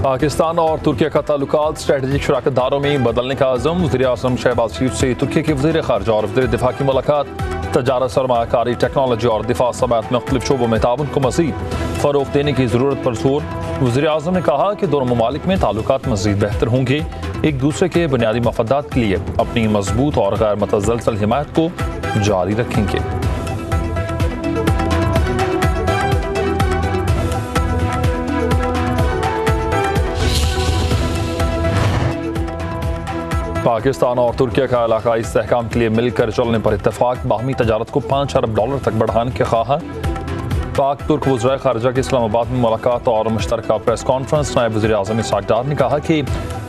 पाकिस्तान और तुर्की का ताल्लुकात स्ट्रेटेजिक शराकतदारों में बदलने का आज़म। वज़ीर-ए-आज़म शहबाज शरीफ से तुर्की के वज़ीर ख़ारजा और वज़ीर दिफा की मुलाकात। तजारत, सरमायाकारी, टेक्नोलॉजी और दिफा समेत मुख्तलिफ शोबों में ताउन को मज़ीद फ़रोग़ देने की ज़रूरत पर जोर। वज़ीर-ए-आज़म ने कहा कि दोनों ममालिक में ताल्लुकात मज़ीद बेहतर होंगे, एक दूसरे के बुनियादी मफादात के लिए अपनी मजबूत और गैर मुतज़लसल हिमायत को जारी रखेंगे। पाकिस्तान और तुर्की का इलाकाई इस्तेहकाम के लिए मिलकर चलने पर इत्तेफाक। बाहमी तजारत को $5 अरब तक बढ़ाने के ख्वाह। पाक तुर्क वज़ीर ख़ारजा की इस्लामाबाद में मुलाकात और मुश्तरका प्रेस कॉन्फ्रेंस। नायब वज़ीर-ए-आज़म इसहाक़ डार ने कहा कि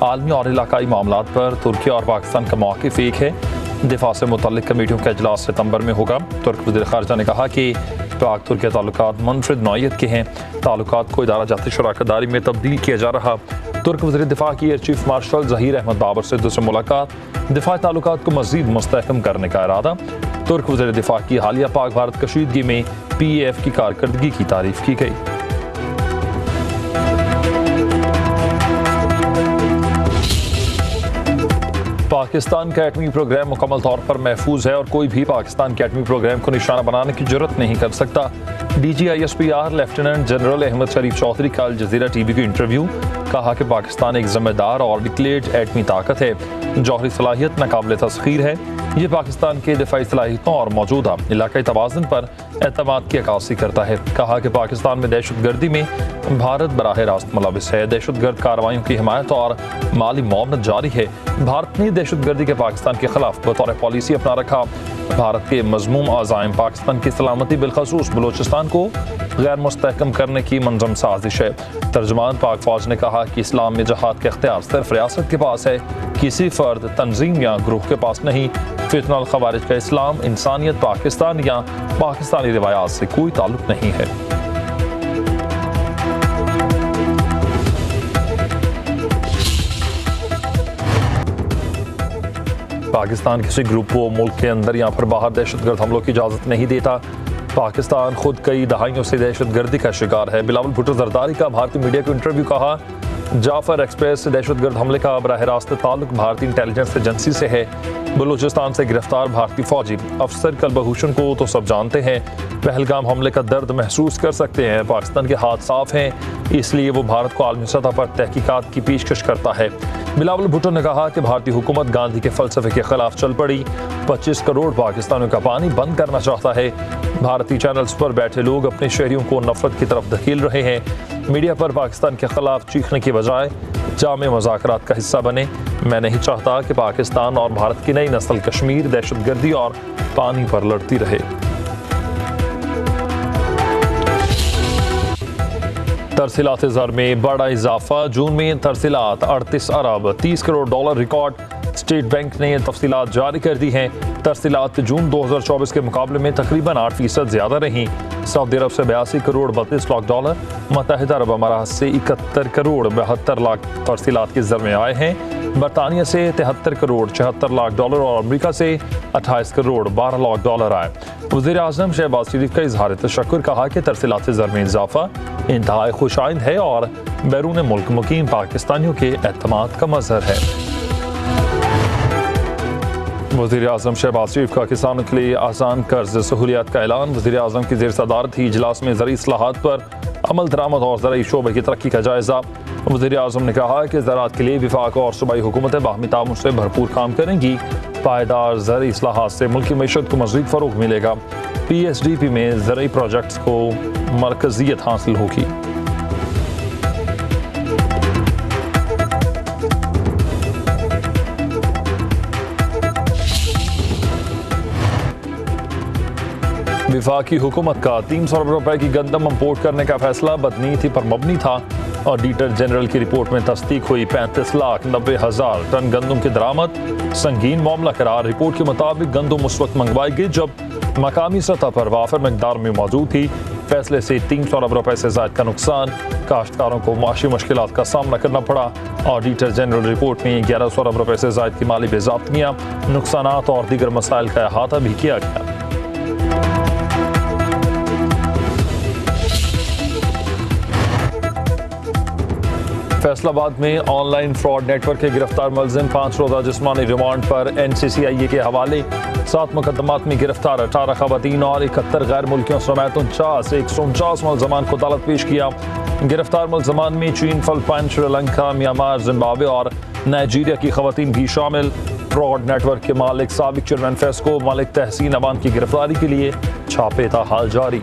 आलमी और इलाकाई मामलात पर तुर्की और पाकिस्तान का मौक़िफ़ एक है। दिफा से मुतल्लिक़ कमेटियों का इजलास सितंबर में होगा। तुर्क वज़ीर ख़ारजा ने कहा कि पाक तुर्की ताल्लुकात मुनफरिद नौइयत के हैं। ताल्लुकात को इदारा जाती शराकतदारी में तब्दील किया जा रहा। तुर्क वज़ीर दिफा की air chief marshal Zaheer Ahmed Babar Sidhu से मुलाकात। दिफाई ताल्लुकात को मज़ीद मुस्तहकम करने का इरादा। तुर्क वज़ीर दिफा की हालिया पाक भारत कशीदगी में PAF की कारकर्दगी की तारीफ की गई। पाकिस्तान का एटमी प्रोग्राम मुकम्मल तौर पर महफूज है और कोई भी पाकिस्तान के एटमी प्रोग्राम को निशाना बनाने की जरूरत नहीं कर सकता। DGISPR लेफ्टिनेंट जनरल अहमद शरीफ चौधरी का अल जज़ीरा TV को इंटरव्यू। कहा कि पाकिस्तान एक जिम्मेदार और डिक्लेयर्ड एटमी ताकत है। जौहरी सलाहियत नाकाबिल तस्खीर है। ये पाकिस्तान के दिफाई सलाहियतों और मौजूदा इलाकाई तवाज़ुन पर एतमाद की अक्कासी करता है। कहा कि पाकिस्तान में दहशतगर्दी में भारत बराह रास्त मुलविस है। दहशतगर्द कार्रवाइयों की हिमायत और माली मुआवनत जारी है। भारत ने दहशतगर्दी के पाकिस्तान के खिलाफ बतौर पॉलिसी अपना रखा। भारत के मज़मूम अज़ाइम पाकिस्तान की सलामती बिलखसूस बलूचिस्तान को गैर मुस्तहकम करने की मंजम साजिश है। तर्जुमान पाक फौज ने कहा कि इस्लाम में जहाद का इख्तियार सिर्फ रियासत के पास है, किसी फर्द, तंजीम या ग्रुप के पास नहीं। फितनल खवारिज का इस्लाम, इंसानियत, पाकिस्तान या पाकिस्तानी रिवायात से कोई ताल्लुक नहीं है। पाकिस्तान किसी ग्रुप को मुल्क के अंदर या फिर बाहर दहशतगर्द हमलों की इजाज़त नहीं देता। पाकिस्तान खुद कई दहाइयों से दहशतगर्दी का शिकार है। बिलावल भुट्टो जरदारी का भारतीय मीडिया को इंटरव्यू। कहा जाफर एक्सप्रेस से दहशतगर्द हमले का बराह रास्त ताल्लुक भारतीय इंटेलिजेंस एजेंसी से है। बलूचिस्तान से गिरफ्तार भारतीय फौजी अफसर कलभूषण को तो सब जानते हैं। पहलगाम हमले का दर्द महसूस कर सकते हैं। पाकिस्तान के हाथ साफ हैं, इसलिए वो भारत को आलमी सतह पर तहकीकात की पेशकश करता है। बिलावल भुट्टो ने कहा कि भारतीय हुकूमत गांधी के फलसफे के खिलाफ चल पड़ी। 25 करोड़ पाकिस्तानियों का पानी बंद करना चाहता है। भारतीय चैनल्स पर बैठे लोग अपने शहरियों को नफरत की तरफ धकेल रहे हैं। मीडिया पर पाकिस्तान के खिलाफ चीखने की बजाय जामे मुज़ाकरात का हिस्सा बने। मैं नहीं चाहता कि पाकिस्तान और भारत की नई नस्ल कश्मीर, दहशतगर्दी और पानी पर लड़ती रहे। तरसीलात ज़र में बड़ा इजाफा। जून में तरसीलात 38 अरब 30 crore dollar record. State bank ने तफसीलात जारी कर दी हैं। तरसीलात जून 2024 के मुकाबले में तकरीबन 8% ज़्यादा रहीं। सऊदी अरब से 82 करोड़ 32 लाख डॉलर, मुत्तहिदा अरब अमारात से 71 करोड़ 72 लाख तरसीलात के ज़र में आए हैं। बरतानिया से 73 करोड़ 76 लाख डॉलर और अमरीका से 28 करोड़ 12 लाख डॉलर आए। वज़ीर-ए-आज़म शहबाज शरीफ का इजहार तशक्कुर। कहा कि तरसीलात ज़र में इजाफा इंतहाई खुशाइंद है और बैरून मुल्क मुकीम पाकिस्तानियों के एतमाद का मज़हर है। वज़ीर-ए-आज़म शहबाज शरीफ का किसानों के लिए आसान कर्ज सहूलियात का ऐलान। वज़ीर-ए-आज़म की ज़ेर सदारत ही इजलास में ज़राई इस्लाहात पर अमल दरामद और ज़राई शोबे की तरक्की का जायज़ा। वज़ीर-ए-आज़म ने कहा कि ज़राअत के लिए विफाक और सूबाई हुकूमतें बाहमी तामुन से भरपूर काम करेंगी। पायदार ज़राई इस्लाहात से मुल्की मईशत को मज़ीद फ़रोग़ मिलेगा। PSDP में ज़राई प्रोजेक्ट्स को मरकज़ियत हासिल होगी। विफाकी हुकूमत का 300 अरब रुपए की गंदम इम्पोर्ट करने का फैसला बदनीयती पर मबनी था। ऑडिटर जनरल की रिपोर्ट में तस्दीक हुई 35,90,000 टन गंदम की दरामद। संगीन मामला करार। रिपोर्ट के मुताबिक गंदम उस वक्त मंगवाई गई जब मकामी सतह पर वाफिर मकदार में मौजूद थी। फैसले से 300 अरब रुपए से ज़ायद का नुकसान। काश्तकारों को माशी मुश्किलात का सामना करना पड़ा। ऑडिटर जनरल रिपोर्ट में 1100 अरब रुपए से ज़ायद की माली बेज़ाब्तियाँ, नुकसानात और दीगर मसाइल का अहाता भी किया गया। फैसलाबाद में ऑनलाइन फ्रॉड नेटवर्क के गिरफ्तार मुलजिम 5 रोज़ा जिस्मानी रिमांड पर NCCIA के हवाले। 7 मुकदमात में गिरफ्तार 18 खवातीन और 71 गैर मुल्कियों समेत 149 मुलजमान को अदालत पेश किया। गिरफ्तार मुलजमान में चीन, फिलिपाइन, श्रीलंका, म्यांमार, जिम्बाब्वे और नाइजीरिया की खवातीन भी शामिल। फ्रॉड नेटवर्क के मालिक साबिक चेयरमैन फेस्को मलिक तहसीन अमान की गिरफ्तारी के लिए छापे था हाल जारी।